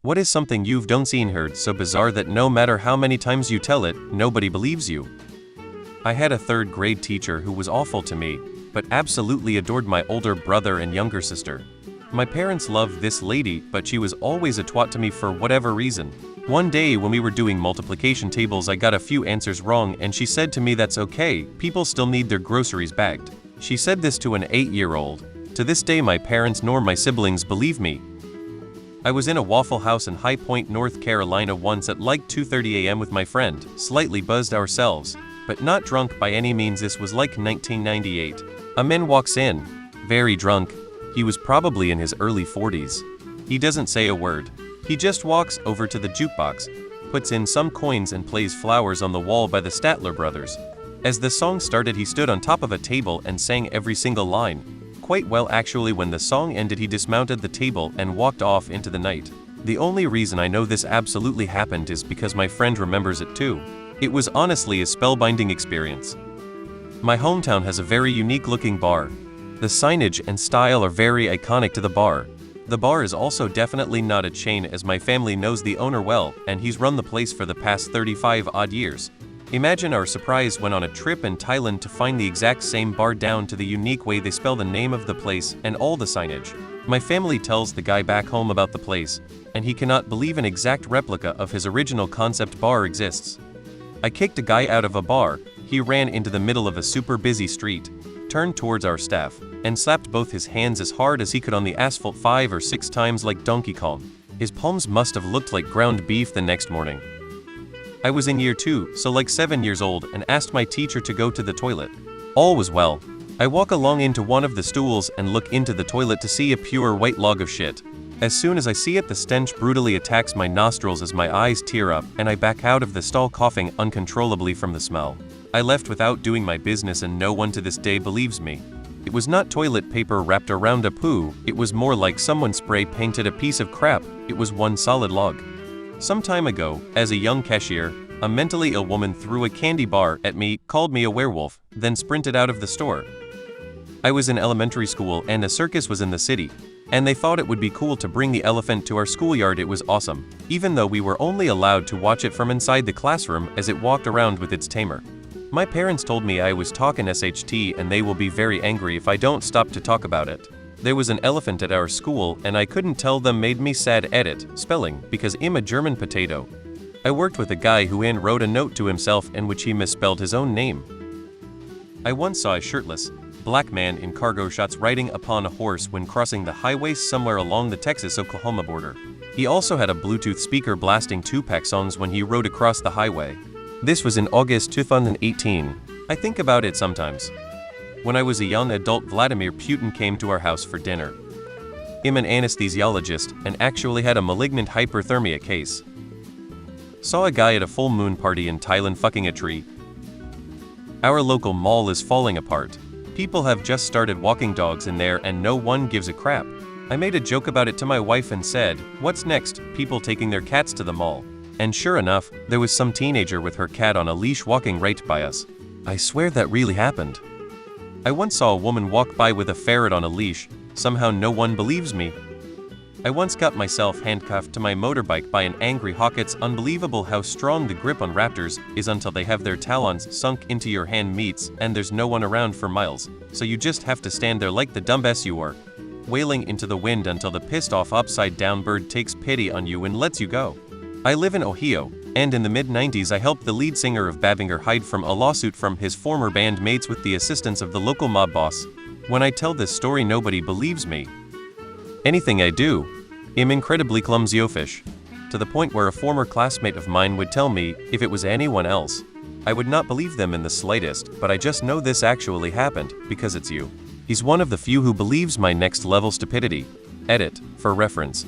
What is something you've done seen heard so bizarre that no matter how many times you tell it, nobody believes you? I had a third grade teacher who was awful to me, but absolutely adored my older brother and younger sister. My parents loved this lady, but she was always a twat to me for whatever reason. One day when we were doing multiplication tables, I got a few answers wrong and she said to me that's okay, people still need their groceries bagged. She said this to an 8-year-old. To this day my parents nor my siblings believe me. I was in a Waffle House in High Point, North Carolina once at like 2:30 a.m. with my friend, slightly buzzed ourselves, but not drunk by any means. This was like 1998. A man walks in, very drunk. He was probably in his early 40s. He doesn't say a word. He just walks over to the jukebox, puts in some coins and plays Flowers on the Wall by the Statler Brothers. As the song started, he stood on top of a table and sang every single line. Quite well actually. When the song ended, he dismounted the table and walked off into the night. The only reason I know this absolutely happened is because my friend remembers it too. It was honestly a spellbinding experience. My hometown has a very unique looking bar. The signage and style are very iconic to the bar. The bar is also definitely not a chain, as my family knows the owner well and he's run the place for the past 35 odd years. Imagine our surprise when on a trip in Thailand to find the exact same bar down to the unique way they spell the name of the place and all the signage. My family tells the guy back home about the place, and he cannot believe an exact replica of his original concept bar exists. I kicked a guy out of a bar. He ran into the middle of a super busy street, turned towards our staff, and slapped both his hands as hard as he could on the asphalt 5 or 6 times like Donkey Kong. His palms must have looked like ground beef the next morning. I was in year 2, so like 7 years old, and asked my teacher to go to the toilet. All was well. I walk along into one of the stools and look into the toilet to see a pure white log of shit. As soon as I see it, the stench brutally attacks my nostrils as my eyes tear up and I back out of the stall coughing uncontrollably from the smell. I left without doing my business and no one to this day believes me. It was not toilet paper wrapped around a poo, it was more like someone spray painted a piece of crap. It was one solid log. Some time ago, as a young cashier, a mentally ill woman threw a candy bar at me, called me a werewolf, then sprinted out of the store. I was in elementary school and a circus was in the city, and they thought it would be cool to bring the elephant to our schoolyard. It was awesome, even though we were only allowed to watch it from inside the classroom as it walked around with its tamer. My parents told me I was talking SHT and they will be very angry if I don't stop to talk about it. There was an elephant at our school and I couldn't tell them, made me sad. Edit, spelling, because I'm a German potato. I worked with a guy who wrote a note to himself in which he misspelled his own name. I once saw a shirtless, black man in cargo shorts riding upon a horse when crossing the highway somewhere along the Texas-Oklahoma border. He also had a Bluetooth speaker blasting Tupac songs when he rode across the highway. This was in August 2018. I think about it sometimes. When I was a young adult, Vladimir Putin came to our house for dinner. I'm an anesthesiologist and actually had a malignant hyperthermia case. Saw a guy at a full moon party in Thailand fucking a tree. Our local mall is falling apart. People have just started walking dogs in there and no one gives a crap. I made a joke about it to my wife and said, "What's next? People taking their cats to the mall." And sure enough, there was some teenager with her cat on a leash walking right by us. I swear that really happened. I once saw a woman walk by with a ferret on a leash. Somehow no one believes me. I once got myself handcuffed to my motorbike by an angry hawk. It's unbelievable how strong the grip on raptors is until they have their talons sunk into your hand meats and there's no one around for miles, so you just have to stand there like the dumbass you are, wailing into the wind until the pissed off upside down bird takes pity on you and lets you go. I live in Ohio, and in the mid-90s I helped the lead singer of Babinger hide from a lawsuit from his former band mates with the assistance of the local mob boss. When I tell this story, nobody believes me. Anything I do, I'm incredibly clumsy fish, to the point where a former classmate of mine would tell me if it was anyone else, I would not believe them in the slightest, but I just know this actually happened because it's you. He's one of the few who believes my next level stupidity. Edit, for reference.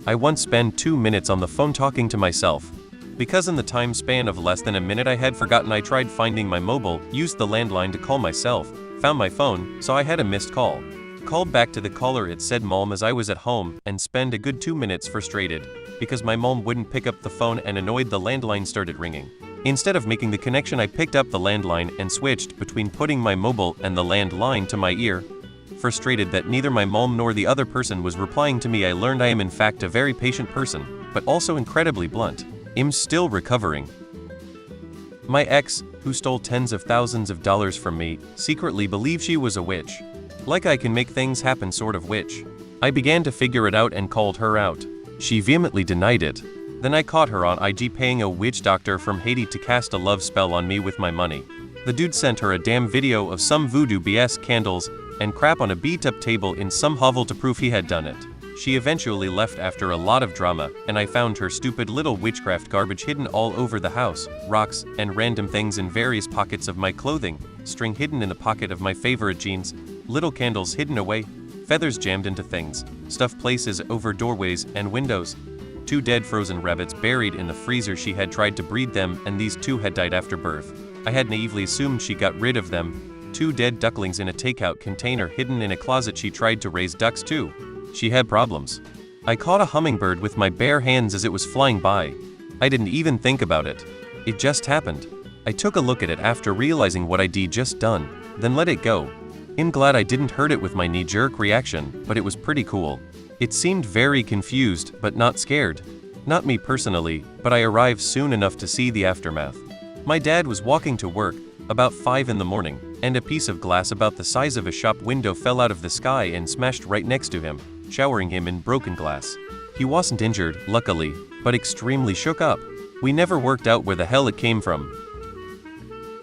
I once spent 2 minutes on the phone talking to myself. Because in the time span of less than a minute I had forgotten, I tried finding my mobile, used the landline to call myself, found my phone, so I had a missed call. Called back to the caller, it said mom as I was at home, and spent a good 2 minutes frustrated, because my mom wouldn't pick up the phone and annoyed the landline started ringing. Instead of making the connection, I picked up the landline and switched between putting my mobile and the landline to my ear. Frustrated that neither my mom nor the other person was replying to me, I learned I am in fact a very patient person. but also incredibly blunt. I'm still recovering. My ex, who stole tens of thousands of dollars from me, secretly believed she was a witch. Like I can make things happen sort of witch. I began to figure it out and called her out. She vehemently denied it. Then I caught her on IG paying a witch doctor from Haiti to cast a love spell on me with my money. The dude sent her a damn video of some voodoo BS candles and crap on a beat-up table in some hovel to prove he had done it. She eventually left after a lot of drama, and I found her stupid little witchcraft garbage hidden all over the house, rocks, and random things in various pockets of my clothing, string hidden in the pocket of my favorite jeans, little candles hidden away, feathers jammed into things, stuffed places over doorways and windows. 2 dead frozen rabbits buried in the freezer. She had tried to breed them, and these 2 had died after birth. I had naively assumed she got rid of them. 2 dead ducklings in a takeout container hidden in a closet. She tried to raise ducks too. She had problems. I caught a hummingbird with my bare hands as it was flying by. I didn't even think about it. It just happened. I took a look at it after realizing what I'd just done, then let it go. I'm glad I didn't hurt it with my knee-jerk reaction, but it was pretty cool. It seemed very confused, but not scared. Not me personally, but I arrived soon enough to see the aftermath. My dad was walking to work, about 5 in the morning, and a piece of glass about the size of a shop window fell out of the sky and smashed right next to him, showering him in broken glass. He wasn't injured, luckily, but extremely shook up. We never worked out where the hell it came from.